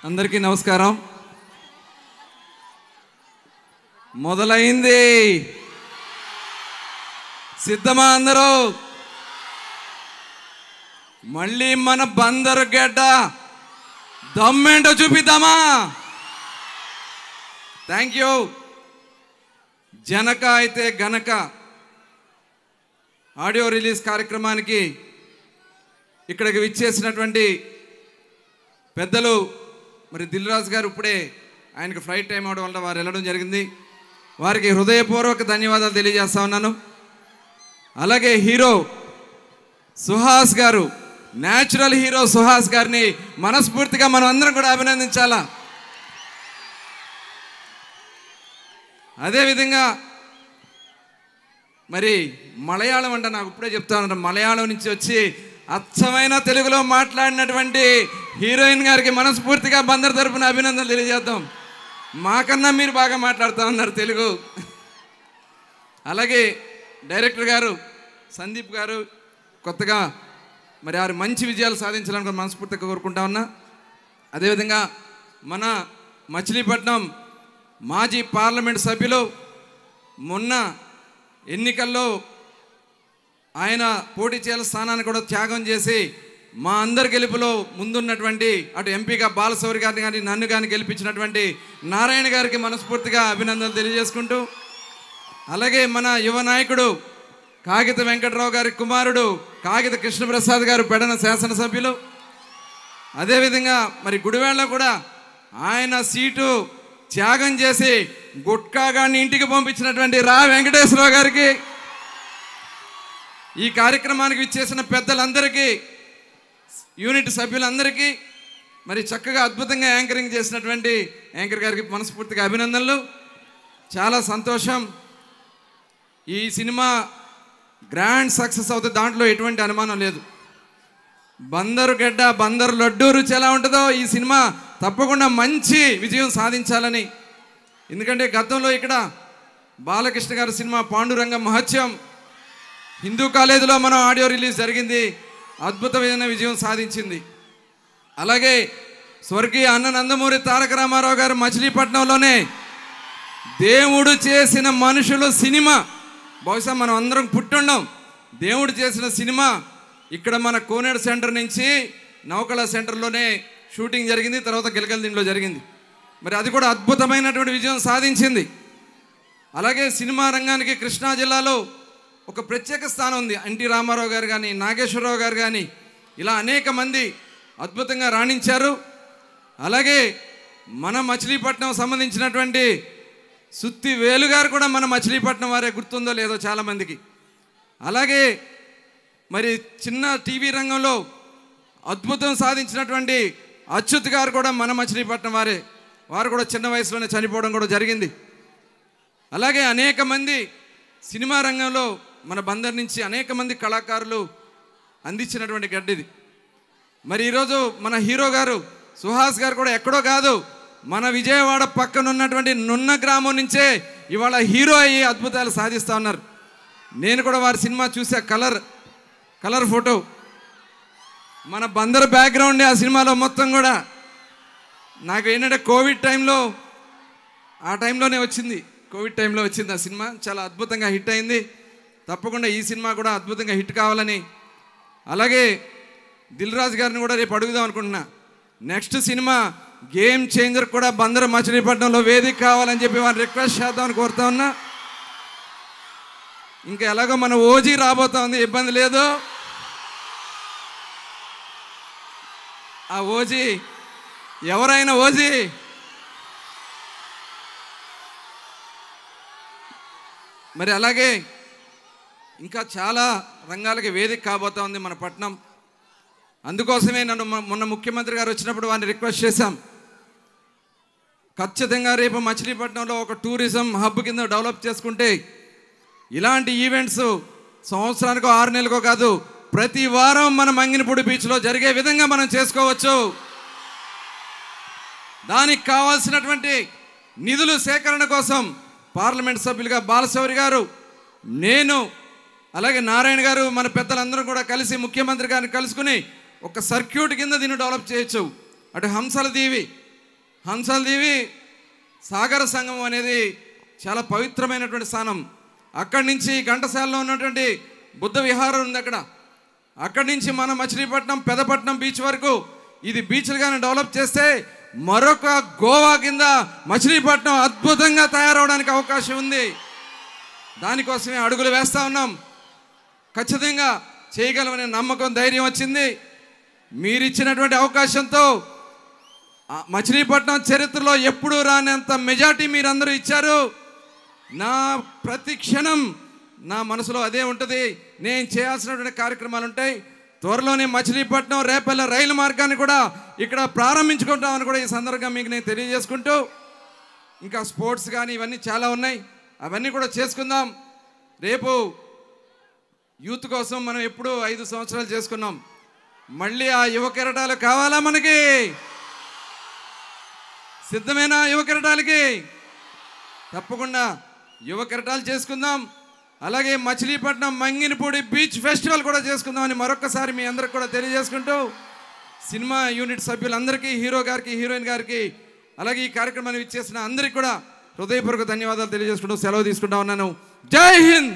అందరికీ నమస్కారం. మొదలైంది. సిద్ధమా అందరూ? మళ్ళీ మన బందరు గడ్డ దమ్మేంటో చూపిద్దామా? Thank you. Janaka Aithe Ganaka audio release కార్యక్రమానికి ఇక్కడికి విచ్చేసినటువంటి పెద్దలు మరి దిల్ రాజు గారు, ఇప్పుడే ఆయనకు ఫ్లైట్ టైం అవడం వల్ల వారు వెళ్ళడం జరిగింది. వారికి హృదయపూర్వక ధన్యవాదాలు తెలియజేస్తా ఉన్నాను. అలాగే హీరో సుహాస్ గారు, న్యాచురల్ హీరో సుహాస్ గారిని మనస్ఫూర్తిగా మనం అందరం కూడా అభినందించాలా. అదేవిధంగా మరి మలయాళం అంటే నాకు ఇప్పుడే చెప్తా ఉన్నాను, మలయాళం నుంచి వచ్చి అచ్చమైన తెలుగులో మాట్లాడినటువంటి హీరోయిన్ గారికి మనస్ఫూర్తిగా బందర్ తరపున అభినందనలు తెలియజేద్దాం. మాకన్నా మీరు బాగా మాట్లాడుతూ ఉన్నారు తెలుగు. అలాగే డైరెక్టర్ గారు సందీప్ గారు కొత్తగా మరి వారు మంచి విజయాలు సాధించాలని మనస్ఫూర్తిగా కోరుకుంటా ఉన్నా. అదేవిధంగా మన మచిలీపట్నం మాజీ పార్లమెంట్ సభ్యులు మొన్న ఎన్నికల్లో ఆయన పోటీ చేయాల స్థానాన్ని కూడా త్యాగం చేసి మా అందరి గెలుపులో ముందున్నటువంటి అటు ఎంపీగా బాలశౌరి గారిని కానీ నన్ను కానీ గెలిపించినటువంటి నారాయణ గారికి మనస్ఫూర్తిగా అభినందనలు తెలియజేసుకుంటూ, అలాగే మన యువ నాయకుడు కాగిత వెంకటరావు గారి కుమారుడు కాగిత కృష్ణప్రసాద్ గారు పెడన శాసనసభ్యులు, అదేవిధంగా మరి గుడివాడలో కూడా ఆయన సీటు త్యాగం చేసి గుట్కా గారిని ఇంటికి పంపించినటువంటి రా వెంకటేశ్వరరావు గారికి, ఈ కార్యక్రమానికి విచ్చేసిన పెద్దలందరికీ, యూనిట్ సభ్యులందరికీ, మరి చక్కగా అద్భుతంగా యాంకరింగ్ చేసినటువంటి యాంకర్ గారికి మనస్ఫూర్తిగా అభినందనలు. చాలా సంతోషం. ఈ సినిమా గ్రాండ్ సక్సెస్ అవుతుంది, దాంట్లో ఎటువంటి అనుమానం లేదు. బందరు గడ్డ బందరు లడ్డూ రుచి ఎలా ఉంటుందో ఈ సినిమా తప్పకుండా మంచి విజయం సాధించాలని. ఎందుకంటే గతంలో ఇక్కడ బాలకృష్ణ గారి సినిమా పాండురంగ మహత్యం హిందూ కాలేజీలో మనం ఆడియో రిలీజ్ జరిగింది, అద్భుతమైన విజయం సాధించింది. అలాగే స్వర్గీయ అన్న నందమూరి తారక రామారావు గారు మచిలీపట్నంలోనే దేవుడు చేసిన మనుషులు సినిమా, బహుశా మనం అందరం పుట్టుండం, దేవుడు చేసిన సినిమా ఇక్కడ మన కోనేడు సెంటర్ నుంచి నౌకళ సెంటర్లోనే షూటింగ్ జరిగింది, తర్వాత గిలగల దీంట్లో జరిగింది. మరి అది కూడా అద్భుతమైనటువంటి విజయం సాధించింది. అలాగే సినిమా రంగానికి కృష్ణా జిల్లాలో ఒక ప్రత్యేక స్థానం ఉంది. ఎన్టీ రామారావు గారు కానీ, నాగేశ్వరరావు గారు కానీ, ఇలా అనేక మంది అద్భుతంగా రాణించారు. అలాగే మన మచిలీపట్నం సంబంధించినటువంటి సుత్తి వేలు గారు కూడా మన మచిలీపట్నం వారే, గుర్తుందో లేదో చాలామందికి. అలాగే మరి చిన్న టీవీ రంగంలో అద్భుతం సాధించినటువంటి అచ్యుత్ గారు కూడా మన మచిలీపట్నం వారే, వారు కూడా చిన్న వయసులోనే చనిపోవడం కూడా జరిగింది. అలాగే అనేక మంది సినిమా రంగంలో మన బందర్ నుంచి అనేక మంది కళాకారులు అందించినటువంటి గడ్డిది. మరి ఈరోజు మన హీరో గారు సుహాస్ గారు కూడా ఎక్కడో కాదు, మన విజయవాడ పక్కన ఉన్నటువంటి నున్న గ్రామం నుంచే ఇవాళ హీరో అయ్యి అద్భుతాలు సాధిస్తూ ఉన్నారు. నేను కూడా వారి సినిమా చూసా, కలర్ ఫోటో, మన బందర్ బ్యాక్గ్రౌండే ఆ సినిమాలో మొత్తం కూడా. నాకు ఏంటంటే కోవిడ్ టైంలో, ఆ టైంలోనే వచ్చింది, కోవిడ్ టైంలో వచ్చింది ఆ సినిమా, చాలా అద్భుతంగా హిట్ అయింది. తప్పకుండా ఈ సినిమా కూడా అద్భుతంగా హిట్ కావాలని, అలాగే దిల్ రాజు గారిని కూడా రేపు అడుగుదాం అనుకుంటున్నా, నెక్స్ట్ సినిమా గేమ్ చేంజర్ కూడా బందరు మచిలీపట్నంలో వేదిక కావాలని చెప్పి వారిని రిక్వెస్ట్ చేద్దామని కోరుతా ఉన్నా. ఇంకా ఎలాగో మన ఓజీ రాబోతా ఉంది, ఇబ్బంది లేదు. ఆ ఓజీ ఎవరైనా ఓజీ మరి అలాగే ఇంకా చాలా రంగాలకి వేదిక కాబోతా ఉంది మన పట్టణం. అందుకోసమే నన్ను మొన్న ముఖ్యమంత్రి గారు వచ్చినప్పుడు వారిని రిక్వెస్ట్ చేశాం, ఖచ్చితంగా రేపు మచిలీపట్నంలో ఒక టూరిజం హబ్ కింద డెవలప్ చేసుకుంటే ఇలాంటి ఈవెంట్స్ సంవత్సరానికో 6 నెలలకో కాదు, ప్రతి వారం మన మంగినపూడి బీచ్లో జరిగే విధంగా మనం చేసుకోవచ్చు. దానికి కావాల్సినటువంటి నిధులు సేకరణ కోసం పార్లమెంట్ సభ్యులుగా బాలశౌరి గారు, నేను, అలాగే నారాయణ గారు, మన పెద్దలందరూ కూడా కలిసి ముఖ్యమంత్రి గారిని కలుసుకుని ఒక సర్క్యూట్ కింద దీన్ని డెవలప్ చేయొచ్చు. అటు హంసల దీవి, హంసల్దీవి సాగర సంగమం అనేది చాలా పవిత్రమైనటువంటి స్థానం. అక్కడి నుంచి ఘంటసాలలో ఉన్నటువంటి బుద్ధ విహారం ఉంది. అక్కడి నుంచి మన మచిలీపట్నం పెదపట్నం బీచ్ వరకు ఇది బీచ్లుగానే డెవలప్ చేస్తే మరొక గోవా కింద మచిలీపట్నం అద్భుతంగా తయారవడానికి అవకాశం ఉంది. దానికోసమే అడుగులు వేస్తూ ఉన్నాం. ఖచ్చితంగా చేయగలమనే నమ్మకం, ధైర్యం వచ్చింది. మీరిచ్చినటువంటి అవకాశంతో మచిలీపట్నం చరిత్రలో ఎప్పుడూ రానంత మెజార్టీ మీరందరూ ఇచ్చారు. నా ప్రతి క్షణం నా మనసులో అదే ఉంటుంది. నేను చేయాల్సినటువంటి కార్యక్రమాలు ఉంటాయి. త్వరలోనే మచిలీపట్నం రేపల్ల రైలు మార్గాన్ని కూడా ఇక్కడ ప్రారంభించుకుంటామని కూడా ఈ సందర్భంగా మీకు నేను తెలియజేసుకుంటూ, ఇంకా స్పోర్ట్స్ కానీ ఇవన్నీ చాలా ఉన్నాయి, అవన్నీ కూడా చేసుకుందాం. రేపు యూత్ కోసం మనం ఎప్పుడూ 5 సంవత్సరాలు చేసుకున్నాం. మళ్ళీ ఆ యువ కెరటాలు కావాలా? మనకి సిద్ధమేనా? యువ కెరటాలకి తప్పకుండా యువ కెరటాలు చేసుకుందాం. అలాగే మచిలీపట్నం మంగినపూడి బీచ్ ఫెస్టివల్ కూడా చేసుకుందామని మరొకసారి మీ అందరికి కూడా తెలియజేసుకుంటూ, సినిమా యూనిట్ సభ్యులందరికీ, హీరో గారికి, హీరోయిన్ గారికి, అలాగే ఈ కార్యక్రమాన్ని ఇచ్చేసిన అందరికీ కూడా హృదయపూర్వక ధన్యవాదాలు తెలియజేసుకుంటూ సెలవు తీసుకుంటా ఉన్నాను. జై హింద్.